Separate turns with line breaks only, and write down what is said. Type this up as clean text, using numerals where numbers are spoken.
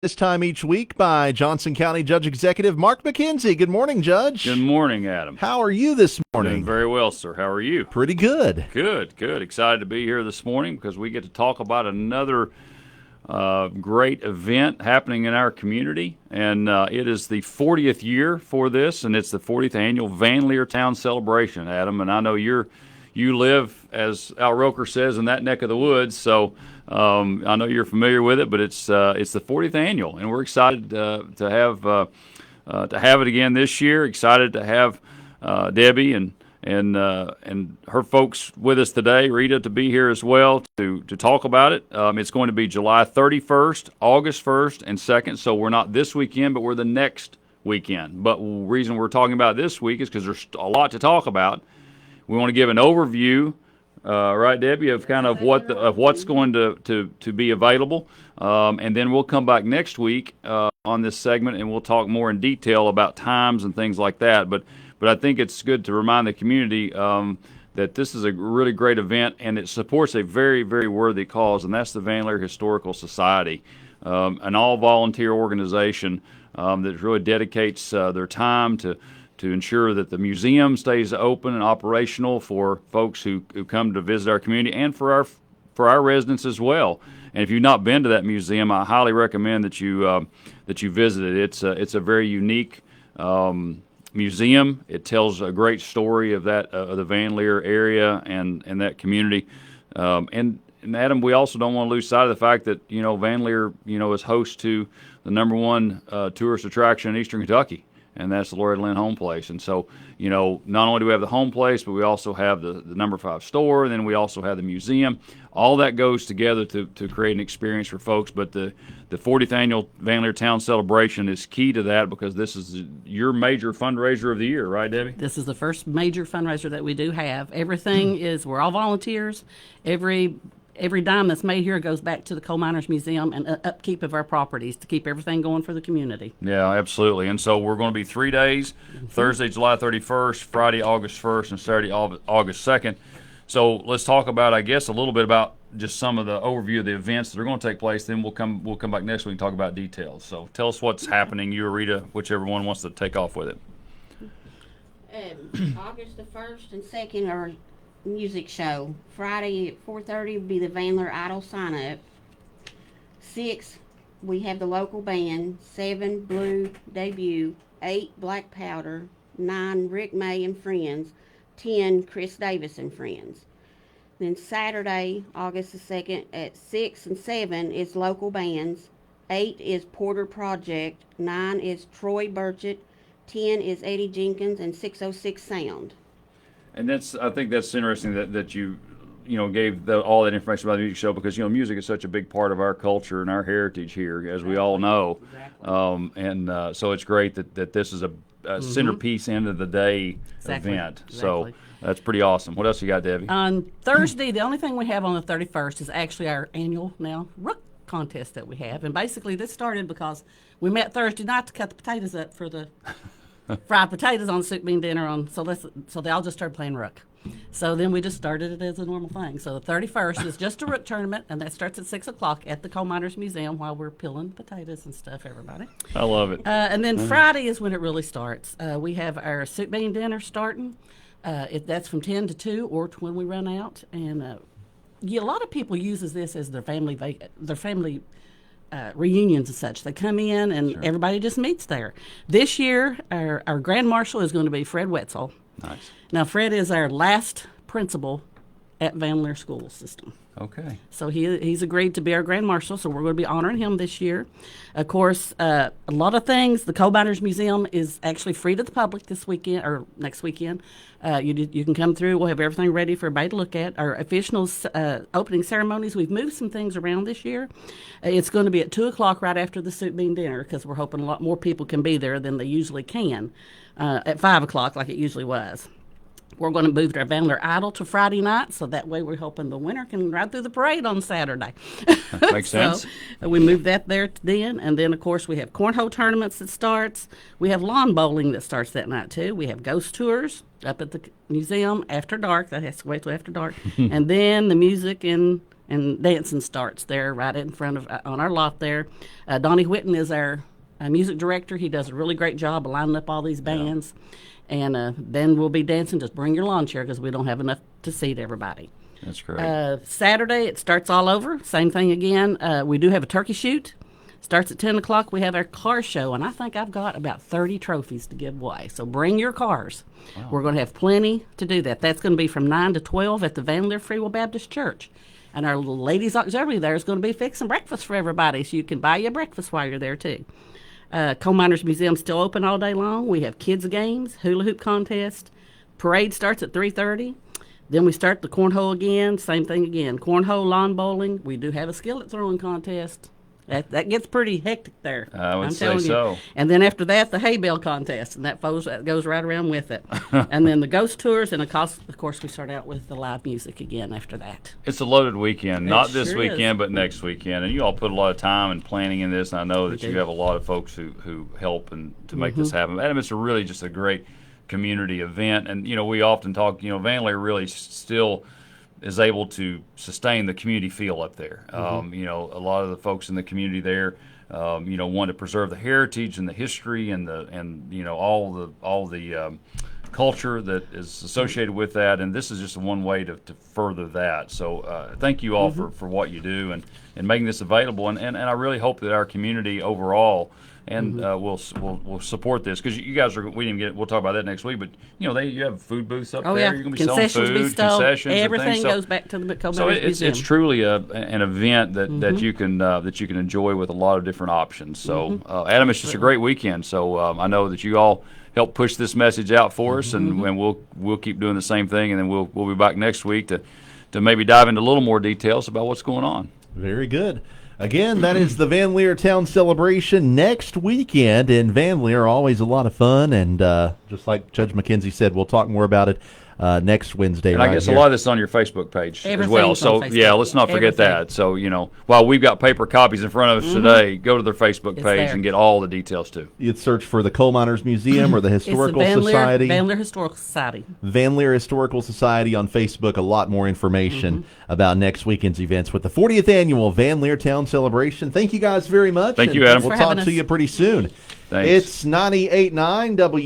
This time each week by Johnson County Judge Executive Mark McKenzie. Good morning, Judge.
Good morning, Adam.
How are you this morning?
Doing very well, sir. How are you?
Pretty good.
Good. Excited to be here this morning because we get to talk about another great event happening in our community. And it is the 40th year for this, and it's the 40th annual Van Lear Town Celebration, Adam. And I know you live, as Al Roker says, in that neck of the woods, so I know you're familiar with it, but it's the 40th annual, and we're excited to have it again this year. Excited to have Debbie and her folks with us today. Rita to be here as well to talk about it. It's going to be July 31st, August 1st, and 2nd. So we're not this weekend, but we're the next weekend. But the reason we're talking about this week is because there's a lot to talk about. We want to give an overview. Right, Debbie, of kind of what's going to be available, and then we'll come back next week on this segment, and we'll talk more in detail about times and things like that. But I think it's good to remind the community that this is a really great event, and it supports a very, very worthy cause, and that's the Van Lear Historical Society, an all-volunteer organization that really dedicates their time to ensure that the museum stays open and operational for folks who come to visit our community and for our residents as well. And if you've not been to that museum, I highly recommend that you visit it. It's a very unique museum. It tells a great story of the Van Lear area and that community. And Adam, we also don't want to lose sight of the fact that Van Lear is host to the #1 tourist attraction in Eastern Kentucky. And that's the Loretta Lynn Home Place. And so, not only do we have the home place, but we also have the number 5 store, and then we also have the museum. All that goes together to create an experience for folks. But the 40th annual Van Lear Town Celebration is key to that because this is your major fundraiser of the year, right, Debbie?
This is the first major fundraiser that we do have. Everything we're all volunteers. Every dime that's made here goes back to the Coal Miners Museum and upkeep of our properties to keep everything going for the community.
Yeah, absolutely. And so we're going to be 3 days, Thursday, July 31st, Friday, August 1st, and Saturday, August 2nd. So let's talk about, I guess, a little bit about just some of the overview of the events that are going to take place. Then we'll come back next week and talk about details. So tell us what's happening, you or Rita, whichever one wants to take off with it.
August the 1st and 2nd are music show. Friday at 4:30 will be the Van Lear Idol sign up. 6, we have the local band. 7, Blue debut. 8, Black Powder. 9, Rick May and Friends. 10, Chris Davis and Friends. Then Saturday, August the 2nd at 6 and 7 is local bands. 8 is Porter Project. 9 is Troy Burchett. 10 is Eddie Jenkins and 606 Sound.
And I think that's interesting that you gave all that information about the music show because music is such a big part of our culture and our heritage here, as we all know. Exactly. So it's great that this is a centerpiece end of the day event.
Exactly.
So that's pretty awesome. What else you got, Debbie?
On Thursday, the only thing we have on the 31st is actually our annual Rook contest that we have, and basically this started because we met Thursday night to cut the potatoes up for the fried potatoes on soup bean dinner so they all just started playing Rook. So then we just started it as a normal thing. So the 31st is just a Rook tournament, and that starts at 6 o'clock at the Coal Miners Museum while we're peeling potatoes and stuff, everybody.
I love it.
And then Friday is when it really starts. We have our soup bean dinner starting. That's from 10 to 2 or to when we run out. And a lot of people uses this as their family reunions and such. They come in and everybody just meets there. This year, our Grand Marshal is going to be Fred Wetzel.
Nice.
Now, Fred is our last principal at Van Lear School System.
Okay.
So he's agreed to be our Grand Marshal, so we're going to be honoring him this year. Of course, a lot of things. The Coal Miners Museum is actually free to the public this weekend or next weekend. You can come through. We'll have everything ready for everybody to look at. Our official opening ceremonies, we've moved some things around this year. It's going to be at 2 o'clock right after the soup bean dinner because we're hoping a lot more people can be there than they usually can at 5 o'clock like it usually was. We're going to move our Van Lear Idol to Friday night, so that way we're hoping the winner can ride through the parade on Saturday.
Makes sense.
We move that there then, and then, of course, we have cornhole tournaments that starts. We have lawn bowling that starts that night, too. We have ghost tours up at the museum after dark. That has to wait till after dark. And then the music and and dancing starts there right in front of on our lot there. Donnie Whitten is our music director. He does a really great job of lining up all these bands. And then we'll be dancing. Just bring your lawn chair because we don't have enough to seat everybody.
That's great.
Saturday, it starts all over. Same thing again. We do have a turkey shoot. Starts at 10 o'clock. We have our car show, and I think I've got about 30 trophies to give away. So bring your cars. Wow. We're going to have plenty to do that. That's going to be from 9 to 12 at the Van Lear Free Will Baptist Church. And our little ladies auxiliary there is going to be fixing breakfast for everybody, so you can buy you breakfast while you're there, too. Coal Miners Museum still open all day long. We have kids games, hula hoop contest. Parade starts at 3:30. Then we start the cornhole again. Same thing again. Cornhole, lawn bowling. We do have a skillet throwing contest. That gets pretty hectic there.
I would say
telling
so.
You. And then after that, the hay bale contest, and that goes right around with it. And then the ghost tours, and of course, we start out with the live music again after that.
It's a loaded weekend. Not this
sure
weekend,
is.
but next weekend. And you all put a lot of time and planning in this, and I know that you have a lot of folks who help and to make this happen. Adam, it's really just a great community event. And, we often talk, Van Lear really still is able to sustain the community feel up there. A lot of the folks in the community there, want to preserve the heritage and the history and all the culture that is associated with that. And this is just one way to further that. So thank you all for what you do and making this available. And I really hope that our community overall will support this, because you guys we'll talk about that next week. But you have food booths up there.
Yeah.
You're going to be selling
Concessions
food, concessions,
everything
and things.
goes back to the Coal
So
Miners Museum.
it's truly an event that you can enjoy with a lot of different options. So Adam, it's just a great weekend. So I know that you all help push this message out for us, and we'll keep doing the same thing, and then we'll be back next week to maybe dive into a little more details about what's going on.
Very good. Again, that is the Van Lear Town Celebration next weekend in Van Lear. Always a lot of fun, and just like Judge McKenzie said, we'll talk more about it next Wednesday.
And I guess a lot of this is on your Facebook page as well. So let's not forget that. So while we've got paper copies in front of us today, go to their Facebook page and get all the details too.
You'd search for the Coal Miners Museum or the Historical Society.
Van Lear Historical Society.
Van Lear Historical Society on Facebook. A lot more information about next weekend's events with the 40th annual Van Lear Town Celebration. Thank you guys very much.
Thank you, Adam.
We'll talk to you pretty soon.
Thanks.
It's 98.9 W.